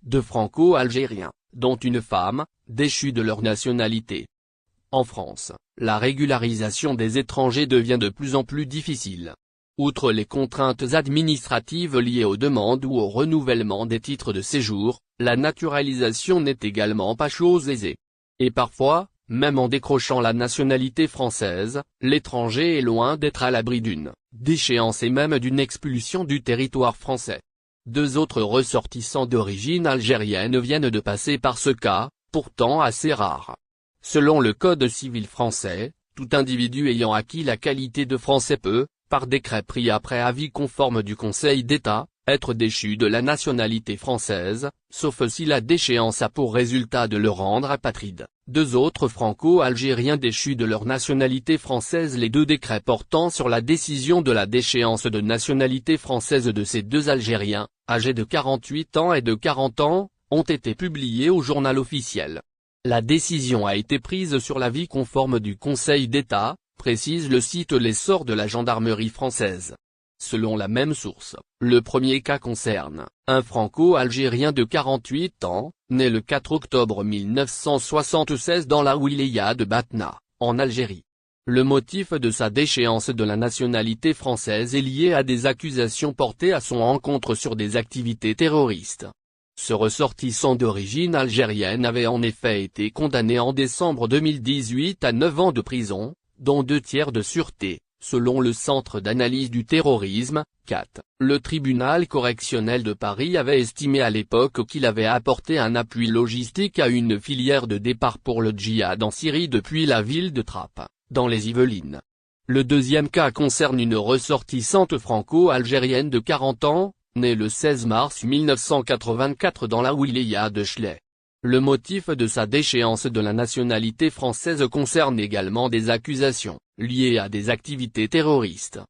de Franco-Algériens, dont une femme, déchus de leur nationalité. En France, la régularisation des étrangers devient de plus en plus difficile. Outre les contraintes administratives liées aux demandes ou au renouvellement des titres de séjour, la naturalisation n'est également pas chose aisée. Et parfois, même en décrochant la nationalité française, l'étranger est loin d'être à l'abri d'une déchéance et même d'une expulsion du territoire français. 2 autres ressortissants d'origine algérienne viennent de passer par ce cas, pourtant assez rare. Selon le Code civil français, tout individu ayant acquis la qualité de français peut, par décret pris après avis conforme du Conseil d'État, être déchu de la nationalité française, sauf si la déchéance a pour résultat de le rendre apatride. 2 autres franco-algériens déchus de leur nationalité française. Les 2 décrets portant sur la décision de la déchéance de nationalité française de ces 2 Algériens, âgés de 48 ans et de 40 ans, ont été publiés au Journal officiel. La décision a été prise sur l'avis conforme du Conseil d'État, précise le site L'Essor de la gendarmerie française. Selon la même source, le premier cas concerne un franco-algérien de 48 ans, né le 4 octobre 1976 dans la wilaya de Batna, en Algérie. Le motif de sa déchéance de la nationalité française est lié à des accusations portées à son encontre sur des activités terroristes. Ce ressortissant d'origine algérienne avait en effet été condamné en décembre 2018 à 9 ans de prison, dont 2 tiers de sûreté, selon le Centre d'analyse du terrorisme, CAT. Le tribunal correctionnel de Paris avait estimé à l'époque qu'il avait apporté un appui logistique à une filière de départ pour le djihad en Syrie depuis la ville de Trappes, dans les Yvelines. Le deuxième cas concerne une ressortissante franco-algérienne de 40 ans, née le 16 mars 1984 dans la wilaya de Chley. Le motif de sa déchéance de la nationalité française concerne également des accusations liées à des activités terroristes.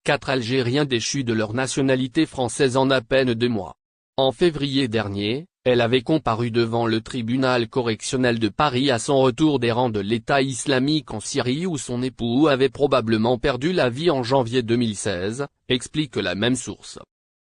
4 Algériens déchus de leur nationalité française en à peine 2 mois. En février dernier, elle avait comparu devant le tribunal correctionnel de Paris à son retour des rangs de l'État islamique en Syrie où son époux avait probablement perdu la vie en janvier 2016, explique la même source.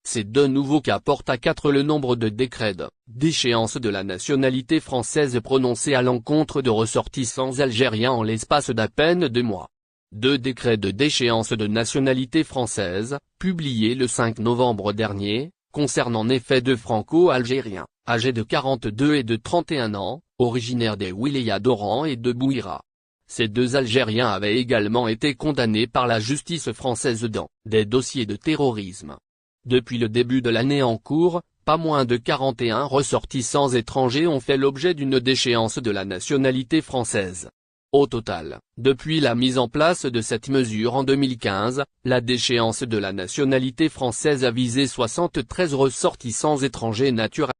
Ces 2 nouveaux cas portent à 4 le nombre de décrets de déchéance de la nationalité française prononcés à l'encontre de ressortissants algériens en l'espace d'à peine 2 mois. 2 décrets de déchéance de nationalité française, publiés le 5 novembre dernier, concernent en effet 2 franco-algériens, âgés de 42 et de 31 ans, originaires des wilayas d'Oran et de Bouira. Ces 2 Algériens avaient également été condamnés par la justice française dans des dossiers de terrorisme. Depuis le début de l'année en cours, pas moins de 41 ressortissants étrangers ont fait l'objet d'une déchéance de la nationalité française. Au total, depuis la mise en place de cette mesure en 2015, la déchéance de la nationalité française a visé 73 ressortissants étrangers naturels.